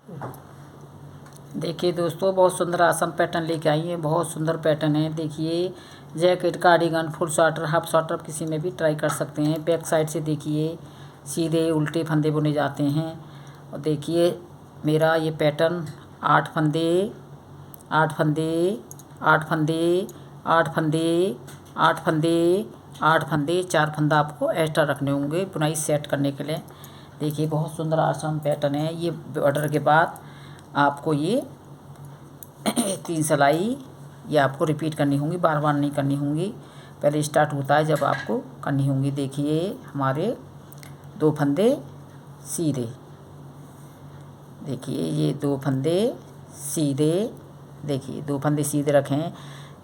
देखिए दोस्तों, बहुत सुंदर आसान पैटर्न लेके आई है। बहुत सुंदर पैटर्न है। देखिए, jacket, cardigan, full sweater, half sweater किसी में भी ट्राई कर सकते हैं। बैक साइड से देखिए सीधे उल्टे फंदे बुने जाते हैं। और देखिए मेरा ये पैटर्न 8 फंदे 8 फंदे 8 फंदे 8 फंदे 8 फंदे 8 फंदे 4 फंदा आपको एक्स्ट्रा रखने होंगे बुनाई सेट करने के लिए। देखिए बहुत सुंदर आसान पैटर्न है। ये बॉर्डर के बाद आपको ये 3 सिलाई ये आपको रिपीट करनी होंगी, बार बार नहीं करनी होंगी। पहले स्टार्ट होता है जब आपको करनी होंगी। देखिए हमारे 2 फंदे सीधे, देखिए ये 2 फंदे सीधे, देखिए 2 फंदे सीधे रखें,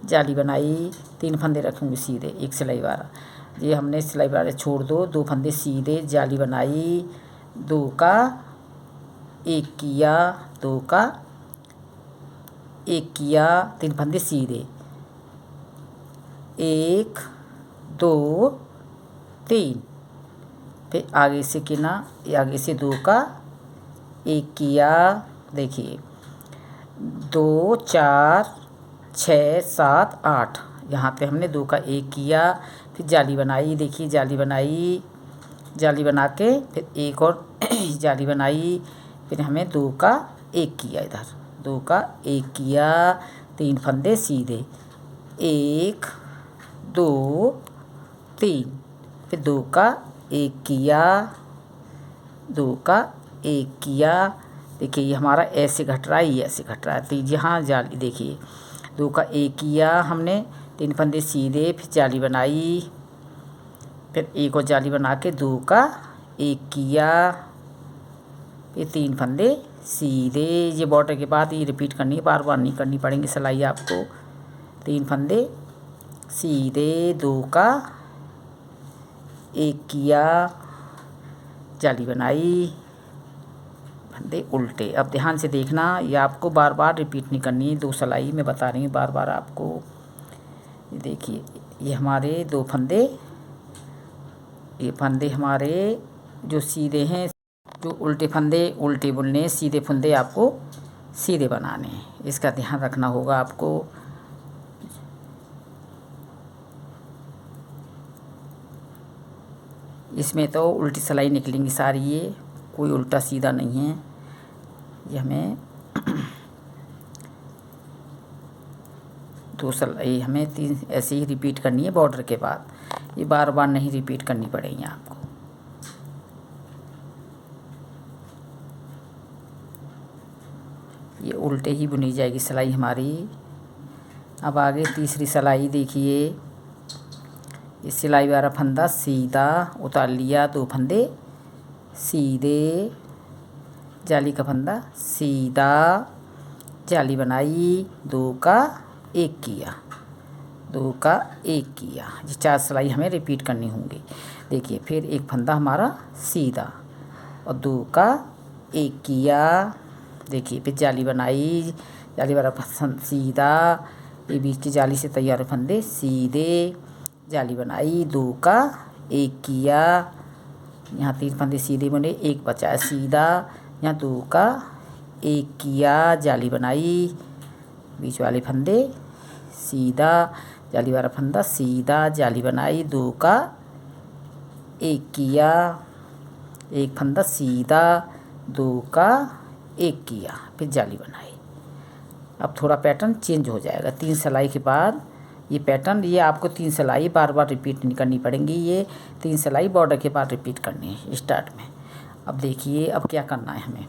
जाली बनाई, 3 फंदे रखेंगे सीधे, एक सिलाई वाला। ये हमने सिलाई वाले छोड़ दो, 2 फंदे सीधे, जाली बनाई, 2 का 1 किया, 2 का 1 किया, 3 फंदे सीधे, 1 2 3, फिर आगे से किना, आगे से 2 का 1 किया, देखिए 2 4 6 7 8, यहाँ पे हमने 2 का 1 किया, फिर जाली बनाई, देखिए जाली बनाई, जाली बना के फिर एक और जाली बनाई, फिर हमें 2 का 1 किया, इधर 2 का 1 किया, 3 फंदे सीधे, 1 2 3, फिर 2 का 1 किया, 2 का 1 किया। देखिए ये हमारा ऐसे घट रहा है, ये ऐसे घट रहा है। तो यहाँ जाली, देखिए 2 का 1 किया हमने, 3 फंदे सीधे, फिर जाली बनाई, फिर एक और जाली बना के 2 का 1 किया, फिर 3 फंदे सीधे। ये बॉर्डर के बाद ये रिपीट करनी है, बार बार नहीं करनी पड़ेंगी सिलाई आपको। 3 फंदे सीधे, 2 का 1 किया, जाली बनाई, फंदे उल्टे। अब ध्यान से देखना, ये आपको बार बार रिपीट नहीं करनी है, 2 सिलाई मैं बता रही हूँ बार बार आपको। ये देखिए ये हमारे 2 फंदे, ये फंदे हमारे जो सीधे हैं, जो उल्टे फंदे उल्टे बुनने, सीधे फंदे आपको सीधे बनाने हैं, इसका ध्यान रखना होगा आपको। इसमें तो उल्टी सिलाई निकलेंगी सारी, ये कोई उल्टा सीधा नहीं है। ये हमें 2 सिलाई हमें 3 ऐसे ही रिपीट करनी है बॉर्डर के बाद, ये बार बार नहीं रिपीट करनी पड़ेगी आपको। ये उल्टे ही बुनी जाएगी सिलाई हमारी। अब आगे तीसरी सिलाई देखिए, इस सिलाई वाला फंदा सीधा उतार लिया, 2 फंदे सीधे, जाली का फंदा सीधा, जाली बनाई, 2 का 1 किया, 2 का 1 किया। ये 4 सिलाई हमें रिपीट करनी होंगी। देखिए फिर एक फंदा हमारा सीधा और 2 का 1 किया, देखिए फिर जाली बनाई, जाली वाला सीधा, ये बीच की जाली से तैयार फंदे सीधे, जाली बनाई, 2 का 1 किया, यहाँ 3 फंदे सीधे बुने, 1 बचा सीधा, यहाँ 2 का 1 किया, जाली बनाई, बीच वाले फंदे सीधा, जाली वाला फंदा सीधा, जाली बनाई, 2 का 1 किया, 1 फंदा सीधा, 2 का 1 किया, फिर जाली बनाई। अब थोड़ा पैटर्न चेंज हो जाएगा 3 सिलाई के बाद। ये पैटर्न, ये आपको 3 सिलाई बार बार रिपीट नहीं करनी पड़ेंगी, ये 3 सिलाई बॉर्डर के बाद रिपीट करनी है स्टार्ट में। अब देखिए अब क्या करना है हमें।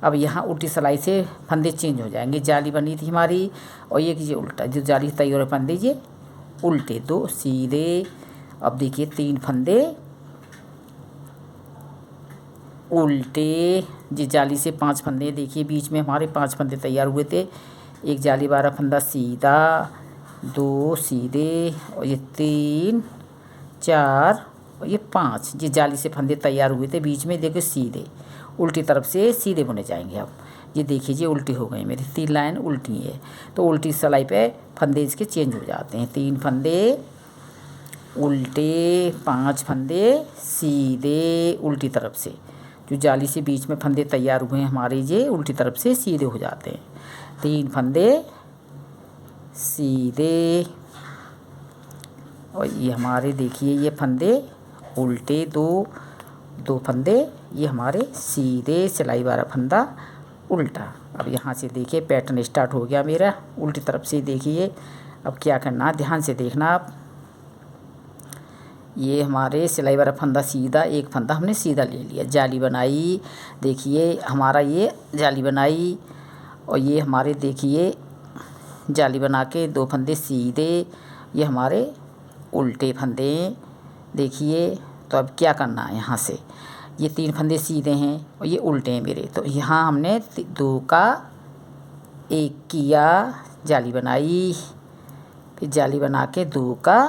अब यहाँ उल्टी सिलाई से फंदे चेंज हो जाएंगे। जाली बनी थी हमारी और ये उल्टा, जो जाली तैयार फंदे ये उल्टे, 2 सीधे। अब देखिए 3 फंदे उल्टे, जी जाली से 5 फंदे, देखिए बीच में हमारे 5 फंदे तैयार हुए थे। एक जाली वाला फंदा सीधा, 2 सीधे, और ये 3 4 और ये 5, ये जाली से फंदे तैयार हुए थे। बीच में देखो सीधे, उल्टी तरफ से सीधे बुने जाएंगे। अब ये देखिए ये उल्टी हो गई मेरी, 3 लाइन उल्टी है, तो उल्टी सिलाई पे फंदे इसके चेंज हो जाते हैं। 3 फंदे उल्टे, 5 फंदे सीधे उल्टी तरफ से, जो जाली से बीच में फंदे तैयार हुए हैं हमारे, ये उल्टी तरफ से सीधे हो जाते हैं। 3 फंदे सीधे, और ये हमारे देखिए ये फंदे उल्टे, दो फंदे ये हमारे सीधे, सिलाई वाला फंदा उल्टा। अब यहाँ से देखिए पैटर्न स्टार्ट हो गया मेरा उल्टी तरफ से। देखिए अब क्या करना, ध्यान से देखना आप। ये हमारे सिलाई वाला फंदा सीधा, एक फंदा हमने सीधा ले लिया, जाली बनाई, देखिए हमारा ये जाली बनाई, और ये हमारे देखिए जाली बना के 2 फंदे सीधे, ये हमारे उल्टे फंदे देखिए। तो अब क्या करना है, यहाँ से ये 3 फंदे सीधे हैं और ये उल्टे हैं मेरे, तो यहाँ हमने 2 का 1 किया, जाली बनाई, फिर जाली बना के 2 का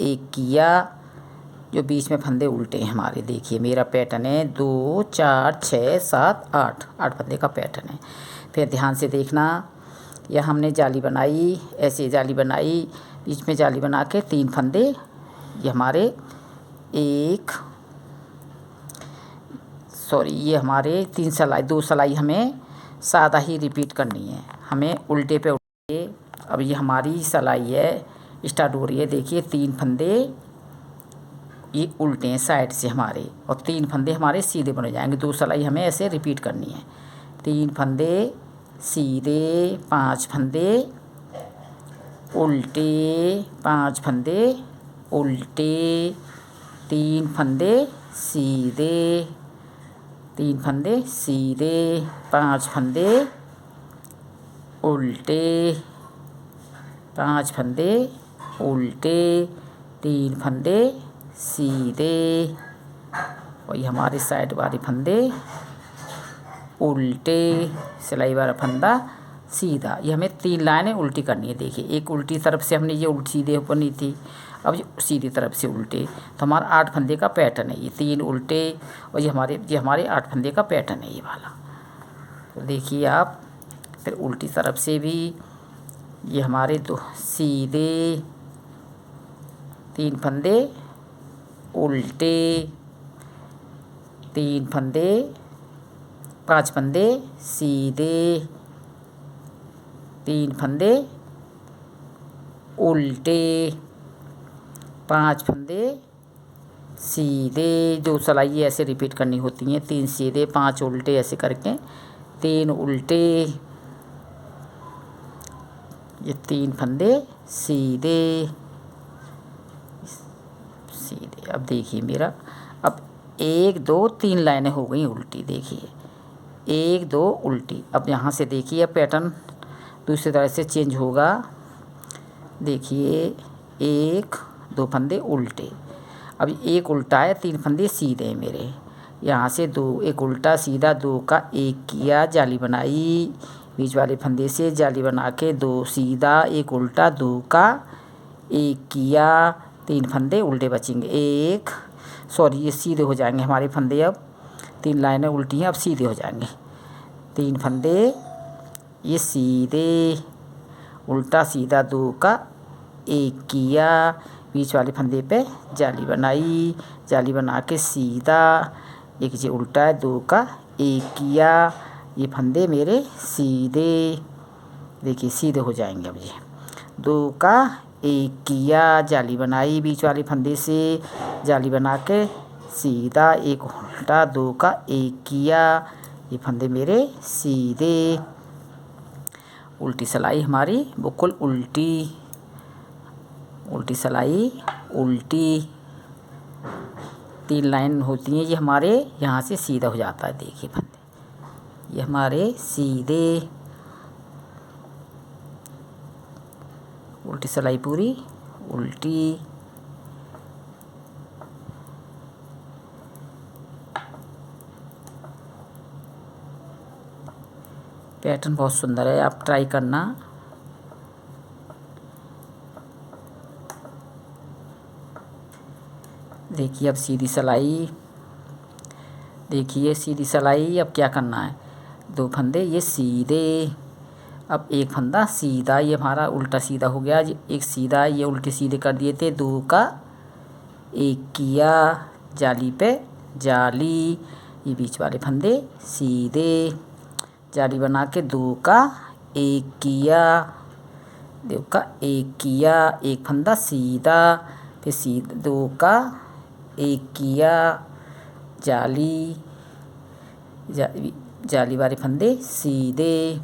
1 किया, जो बीच में फंदे उल्टे हैं हमारे। देखिए मेरा पैटर्न है 2 4 6 7 8 फंदे का पैटर्न है। फिर ध्यान से देखना, यह हमने जाली बनाई, ऐसे जाली बनाई, बीच में जाली बना के 3 फंदे, ये हमारे ये हमारे 3 सिलाई, 2 सिलाई हमें सादा ही रिपीट करनी है, हमें उल्टे पे उल्टे। अब ये हमारी सिलाई है स्टार्ट हो रही है, देखिए 3 फंदे ये उल्टे हैं साइड से हमारे, और 3 फंदे हमारे सीधे बने जाएंगे। 2 सिलाई हमें ऐसे रिपीट करनी है। 3 फंदे सीधे, 5 फंदे उल्टे, 5 फंदे उल्टे, 3 फंदे सीधे, 3 फंदे सीधे, 5 फंदे उल्टे, 5 फंदे उल्टे, 3 फंदे सीधे, और ये हमारे साइड वाले फंदे उल्टे, सिलाई वाला फंदा सीधा। ये हमें 3 लाइनें उल्टी करनी है। देखिए एक उल्टी तरफ से हमने ये उल्टी सीधे बनी थी, अब ये सीधी तरफ से उल्टे, तो हमारा 8 फंदे का पैटर्न है ये, 3 उल्टे, और ये हमारे 8 फंदे का पैटर्न है ये वाला। तो देखिए आप, फिर उल्टी तरफ से भी ये हमारे 2 सीधे, 3 फंदे उल्टे, 3 फंदे, 5 फंदे सीधे, 3 फंदे उल्टे, 5 फंदे सीधे। 2 सिलाई ऐसे रिपीट करनी होती हैं, 3 सीधे 5 उल्टे, ऐसे करके 3 उल्टे, ये 3 फंदे सीधे सीधे। अब देखिए मेरा, अब 1 2 3 लाइनें हो गई उल्टी, देखिए 1 2 उल्टी। अब यहाँ से देखिए पैटर्न दूसरी तरह से चेंज होगा। देखिए 1 2 फंदे उल्टे, अब 1 उल्टा है, 3 फंदे सीधे हैं मेरे, यहाँ से 2, 1 उल्टा सीधा, 2 का 1 किया, जाली बनाई, बीच वाले फंदे से जाली बना के 2 सीधा, 1 उल्टा, 2 का 1 किया, 3 फंदे उल्टे बचेंगे, ये सीधे हो जाएंगे हमारे फंदे। अब 3 लाइनें उल्टी हैं, अब सीधे हो जाएंगे। 3 फंदे ये सीधे, उल्टा सीधा, 2 का 1 किया, बीच वाले फंदे पे जाली बनाई, जाली बना के सीधा, एक ये उल्टा है, 2 का 1 किया, ये फंदे मेरे सीधे, देखिए सीधे हो जाएंगे। अब ये 2 का 1 किया, जाली बनाई, बीच वाले फंदे से जाली बना के सीधा, 1 उल्टा, 2 का 1 किया, ये फंदे मेरे सीधे। उल्टी सिलाई हमारी बिल्कुल उल्टी, उल्टी सिलाई उल्टी, 3 लाइन होती हैं, ये हमारे यहाँ से सीधा हो जाता है। देखिए फंदे ये हमारे सीधे, उल्टी सिलाई पूरी उल्टी। पैटर्न बहुत सुंदर है, आप ट्राई करना। देखिए अब सीधी सिलाई, देखिए सीधी सिलाई। अब क्या करना है, 2 फंदे ये सीधे, अब 1 फंदा सीधा, ये हमारा उल्टा सीधा हो गया, एक सीधा, ये उल्टे सीधे कर दिए थे, 2 का 1 किया, जाली पे जाली, ये बीच वाले फंदे सीधे, जाली बना के 2 का 1 किया, 2 का 1 किया, एक फंदा सीधा, फिर सीधा 2 का 1 किया, जाली, जाली वाले फंदे सीधे,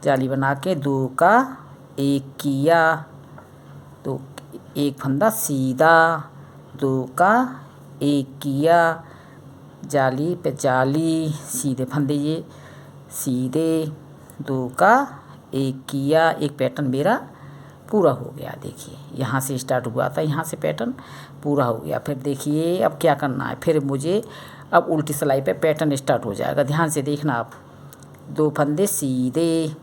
जाली बना के 2 का 1 किया, 2 एक फंदा सीधा, 2 का 1 किया, जाली पे जाली, सीधे फंदे ये सीधे, 2 का 1 किया। एक पैटर्न मेरा पूरा हो गया। देखिए यहाँ से स्टार्ट हुआ था, यहाँ से पैटर्न पूरा हो गया। फिर देखिए अब क्या करना है, फिर मुझे अब उल्टी सिलाई पे पैटर्न स्टार्ट हो जाएगा। ध्यान से देखना आप, 2 फंदे सीधे।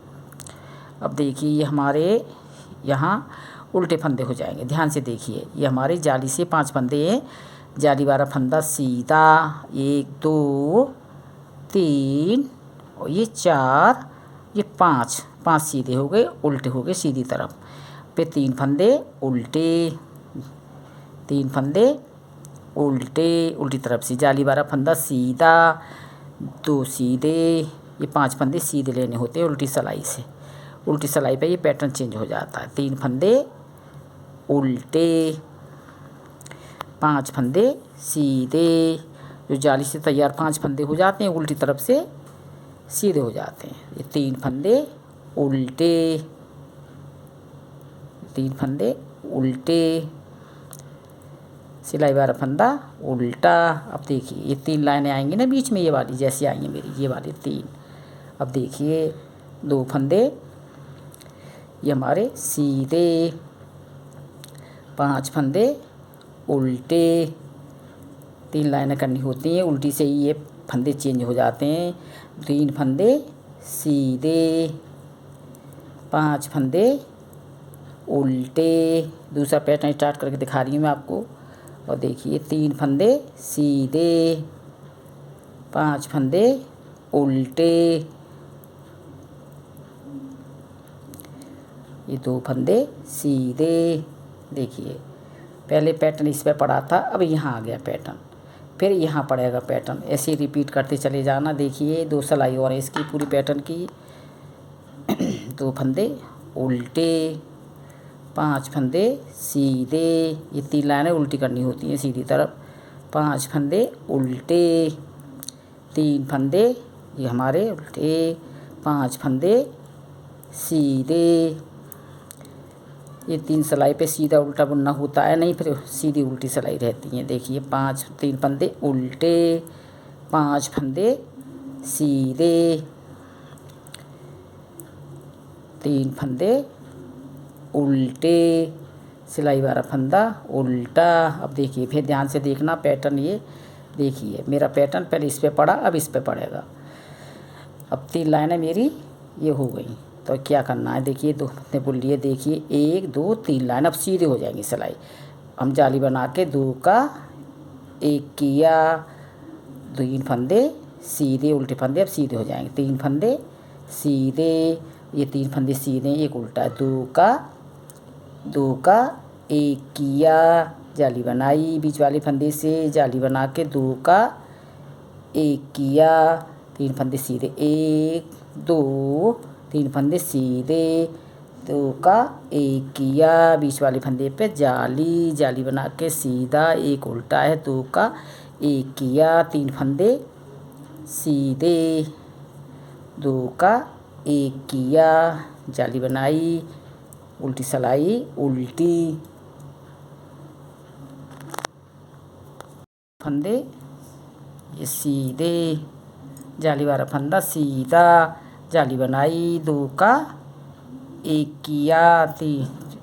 अब देखिए ये हमारे यहाँ उल्टे फंदे हो जाएंगे। ध्यान से देखिए, ये हमारे जाली से 5 फंदे हैं, जाली वाला फंदा सीधा, 1 2 3 और ये 4, ये 5 सीधे हो गए, उल्टे हो गए सीधी तरफ। फिर 3 फंदे उल्टे, 3 फंदे उल्टे, उल्टी तरफ से, जाली वाला फंदा सीधा, 2 सीधे, ये 5 फंदे सीधे लेने होते हैं उल्टी सिलाई से। उल्टी सिलाई पे ये पैटर्न चेंज हो जाता है। 3 फंदे उल्टे, 5 फंदे सीधे, जो जाली से तैयार 5 फंदे हो जाते हैं उल्टी तरफ से सीधे हो जाते हैं। ये 3 फंदे उल्टे, 3 फंदे उल्टे, सिलाई वाला फंदा उल्टा। अब देखिए ये 3 लाइनें आएंगी ना बीच में, ये वाली जैसे आएंगी मेरी, ये वाली 3। अब देखिए 2 फंदे ये हमारे सीधे, 5 फंदे उल्टे, 3 लाइनें करनी होती हैं, उल्टी से ही ये फंदे चेंज हो जाते हैं। 3 फंदे सीधे, 5 फंदे उल्टे। दूसरा पैटर्न स्टार्ट करके दिखा रही हूँ मैं आपको। और देखिए 3 फंदे सीधे, 5 फंदे उल्टे, ये 2 फंदे सीधे। देखिए पहले पैटर्न इस पे पड़ा था, अब यहाँ आ गया पैटर्न, फिर यहाँ पड़ेगा पैटर्न। ऐसे ही रिपीट करते चले जाना। देखिए 2 सिलाई और इसकी पूरी पैटर्न की। 2 फंदे उल्टे, 5 फंदे सीधे, ये 3 लाइनें उल्टी करनी होती हैं सीधी तरफ। 5 फंदे उल्टे, 3 फंदे ये हमारे उल्टे, 5 फंदे सीधे। ये 3 सिलाई पे सीधा उल्टा बुनना होता है, नहीं फिर सीधी उल्टी सिलाई रहती है। देखिए 3 फंदे उल्टे, 5 फंदे सीधे, 3 फंदे उल्टे, सिलाई वाला फंदा उल्टा। अब देखिए फिर ध्यान से देखना पैटर्न, ये देखिए मेरा पैटर्न पहले इस पे पड़ा, अब इस पे पड़ेगा। अब 3 लाइनें मेरी ये हो गई, तो क्या करना है देखिए 2 फंदे बुन लिए। देखिए 1 2 3 लाइन अब सीधे हो जाएंगी सिलाई। हम जाली बना के 2 का 1 किया, 3 फंदे सीधे, उल्टे फंदे अब सीधे हो जाएंगे। 3 फंदे सीधे, ये 3 फंदे सीधे, एक उल्टा, 2 का 1 किया, जाली बनाई बीच वाले फंदे से, जाली बना के 2 का 1 किया, 3 फंदे सीधे, 1 2 3 फंदे सीधे, 2 का 1 किया, बीच वाले फंदे पे जाली, जाली बना के सीधा, एक उल्टा है, 2 का 1 किया, 3 फंदे सीधे, 2 का 1 किया, जाली बनाई, उल्टी सिलाई उल्टी, फंदे ये सीधे, जाली वाला फंदा सीधा, जाली बनाई, 2 का 1 किया,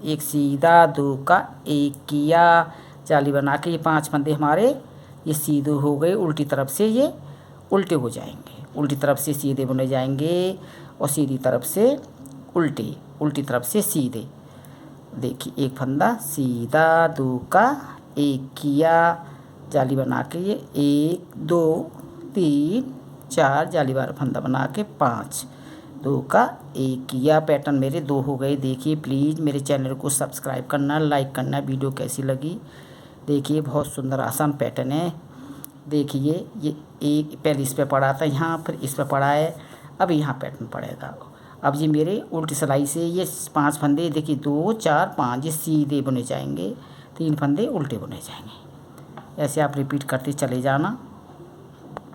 1 सीधा, 2 का 1 किया, जाली बना के ये 5 फंदे हमारे ये सीधे हो गए, उल्टी तरफ से ये उल्टे हो जाएंगे, उल्टी तरफ से सीधे बुने जाएंगे और सीधी तरफ से उल्टे, उल्टी तरफ से सीधे। देखिए 1 फंदा सीधा, 2 का 1 किया, जाली बना के ये 1 2 3 4, जाली वाला फंदा बना के 5, 2 का 1 किया। पैटर्न मेरे 2 हो गए। देखिए प्लीज़ मेरे चैनल को सब्सक्राइब करना, लाइक करना। वीडियो कैसी लगी देखिए, बहुत सुंदर आसान पैटर्न है। देखिए ये एक पहले इस पे पड़ा था यहाँ, फिर इस पे पड़ा है, अब यहाँ पैटर्न पड़ेगा। अब ये मेरे उल्टी सिलाई से ये 5 फंदे देखिए 2 4 5 ये सीधे बुने जाएंगे, 3 फंदे उल्टे बुने जाएंगे। ऐसे आप रिपीट करते चले जाना।